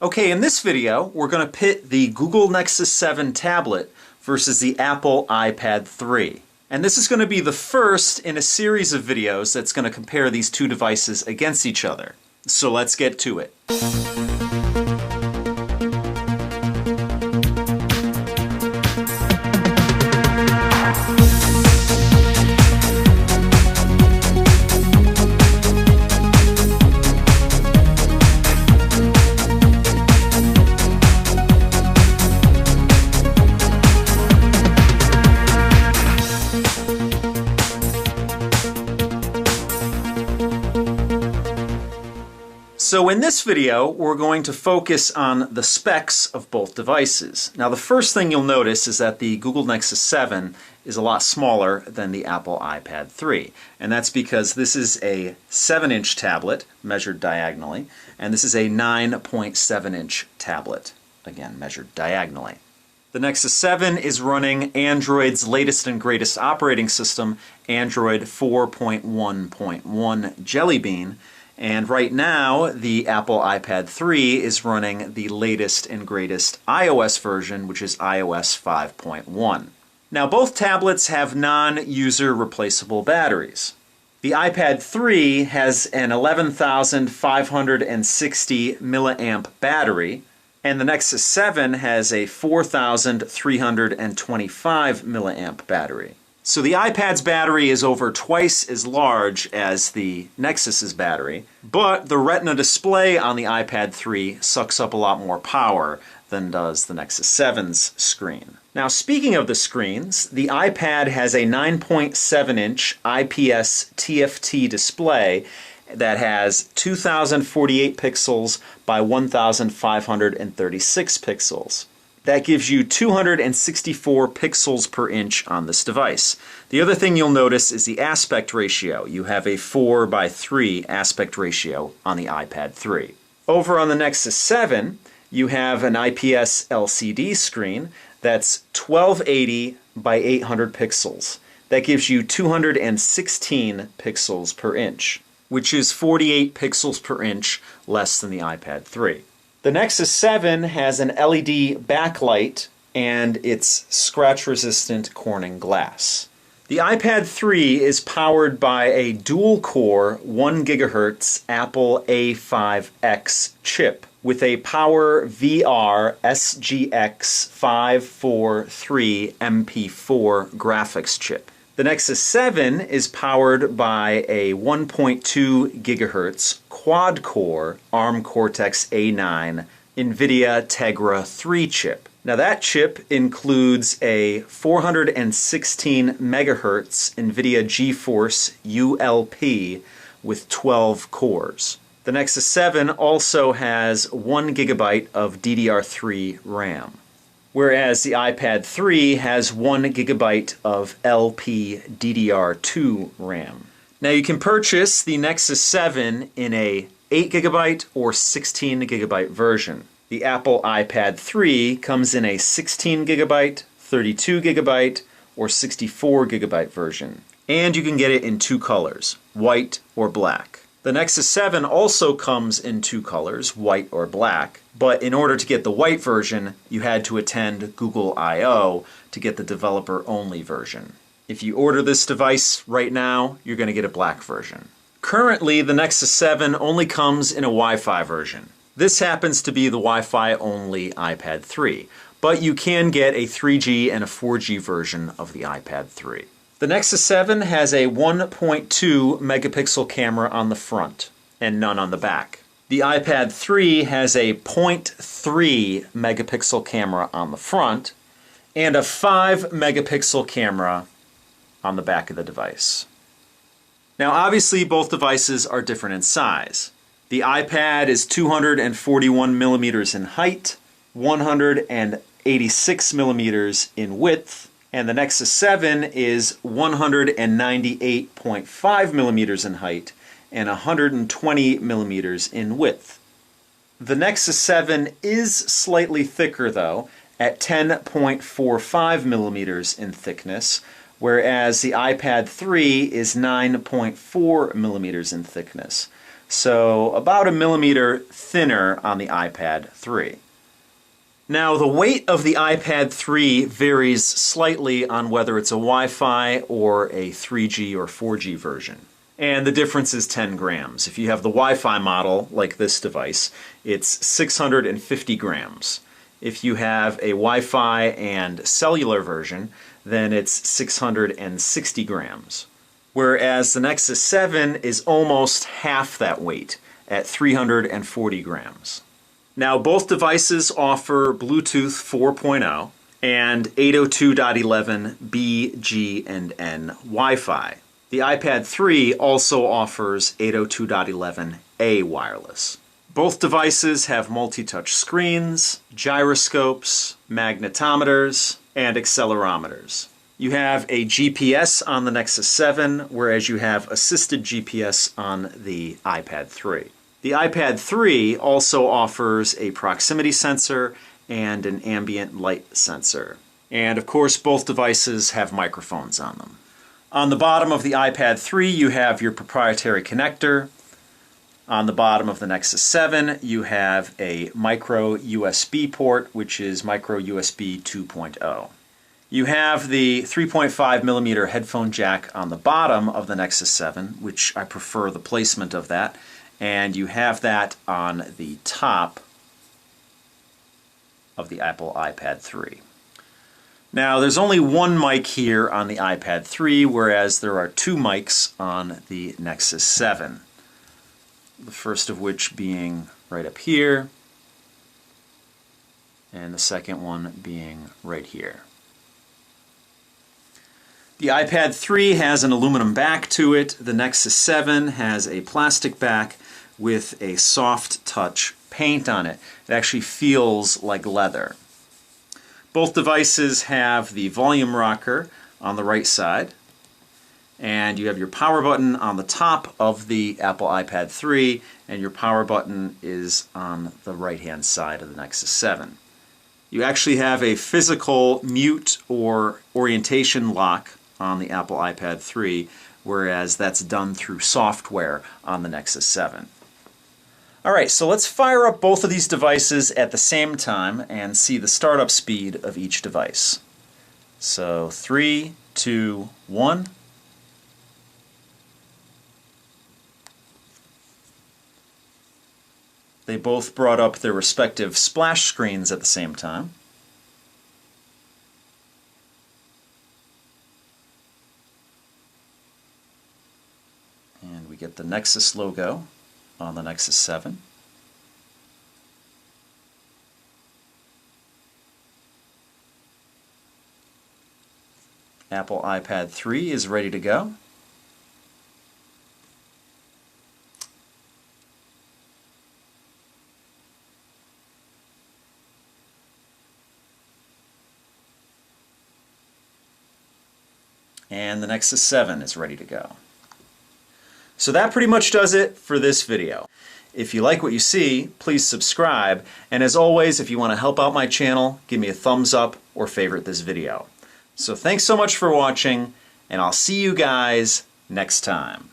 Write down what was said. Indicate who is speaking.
Speaker 1: Okay, in this video, we're going to pit the Google Nexus 7 tablet versus the Apple iPad 3. And this is going to be the first in a series of videos that's going to compare these two devices against each other. So let's get to it. So in this video, we're going to focus on the specs of both devices. Now the first thing you'll notice is that the Google Nexus 7 is a lot smaller than the Apple iPad 3. And that's because this is a 7-inch tablet, measured diagonally, and this is a 9.7-inch tablet, again measured diagonally. The Nexus 7 is running Android's latest and greatest operating system, Android 4.1.1 Jelly Bean, and right now, the Apple iPad 3 is running the latest and greatest iOS version, which is iOS 5.1. Now, both tablets have non-user replaceable batteries. The iPad 3 has an 11,560 milliamp battery, and the Nexus 7 has a 4,325 milliamp battery. So the iPad's battery is over twice as large as the Nexus's battery, but the Retina display on the iPad 3 sucks up a lot more power than does the Nexus 7's screen. Now, speaking of the screens, the iPad has a 9.7-inch IPS TFT display that has 2048 pixels by 1536 pixels. That gives you 264 pixels per inch on this device. The other thing you'll notice is the aspect ratio. You have a 4:3 aspect ratio on the iPad 3. Over on the Nexus 7, you have an IPS LCD screen that's 1280 by 800 pixels. That gives you 216 pixels per inch, which is 48 pixels per inch less than the iPad 3. The Nexus 7 has an LED backlight and it's scratch-resistant Corning glass. The iPad 3 is powered by a dual-core 1 GHz Apple A5X chip with a Power VR SGX 543 MP4 graphics chip. The Nexus 7 is powered by a 1.2 GHz quad-core ARM Cortex-A9 NVIDIA Tegra 3 chip. Now that chip includes a 416 MHz NVIDIA GeForce ULP with 12 cores. The Nexus 7 also has 1 GB of DDR3 RAM, whereas the iPad 3 has 1 GB of LPDDR2 RAM. Now you can purchase the Nexus 7 in a 8 GB or 16 GB version. The Apple iPad 3 comes in a 16 GB, 32 GB, or 64 GB version. And you can get it in two colors, white or black. The Nexus 7 also comes in two colors, white or black, but in order to get the white version, you had to attend Google I/O to get the developer-only version. If you order this device right now, you're going to get a black version. Currently, the Nexus 7 only comes in a Wi-Fi version. This happens to be the Wi-Fi only iPad 3, but you can get a 3G and a 4G version of the iPad 3. The Nexus 7 has a 1.2 megapixel camera on the front and none on the back. The iPad 3 has a 0.3 megapixel camera on the front and a 5 megapixel camera on the back of the device. Now obviously both devices are different in size. The iPad is 241 millimeters in height, 186 millimeters in width, and the Nexus 7 is 198.5 millimeters in height and 120 millimeters in width. The Nexus 7 is slightly thicker though, at 10.45 millimeters in thickness, whereas the iPad 3 is 9.4 millimeters in thickness. so about 1 millimeter thinner on the iPad 3. Now, the weight of the iPad 3 varies slightly on whether it's a Wi-Fi or a 3G or 4G version. And the difference is 10 grams. If you have the Wi-Fi model, like this device, it's 650 grams. If you have a Wi-Fi and cellular version, then it's 660 grams. Whereas the Nexus 7 is almost half that weight, at 340 grams. Now, both devices offer Bluetooth 4.0 and 802.11b, G, and N Wi-Fi. The iPad 3 also offers 802.11a wireless. Both devices have multi-touch screens, gyroscopes, magnetometers, and accelerometers. You have a GPS on the Nexus 7, whereas you have assisted GPS on the iPad 3. The iPad 3 also offers a proximity sensor and an ambient light sensor. And of course, both devices have microphones on them. On the bottom of the iPad 3, you have your proprietary connector. On the bottom of the Nexus 7, you have a micro USB port, which is micro USB 2.0. You have the 3.5 millimeter headphone jack on the bottom of the Nexus 7, which I prefer the placement of that, and you have that on the top of the Apple iPad 3. Now, there's only one mic here on the iPad 3, whereas there are two mics on the Nexus 7. The first of which being right up here, and the second one being right here. The iPad 3 has an aluminum back to it. The Nexus 7 has a plastic back with a soft touch paint on it. It actually feels like leather. Both devices have the volume rocker on the right side, and you have your power button on the top of the Apple iPad 3, and your power button is on the right-hand side of the Nexus 7. You actually have a physical mute or orientation lock on the Apple iPad 3, whereas that's done through software on the Nexus 7. Alright, so let's fire up both of these devices at the same time and see the startup speed of each device. So 3, 2, 1. They both brought up their respective splash screens at the same time. And we get the Nexus logo on the Nexus 7. Apple iPad 3 is ready to go. And the Nexus 7 is ready to go. So that pretty much does it for this video. If you like what you see, please subscribe, and as always, if you want to help out my channel, give me a thumbs up or favorite this video. So thanks so much for watching, and I'll see you guys next time.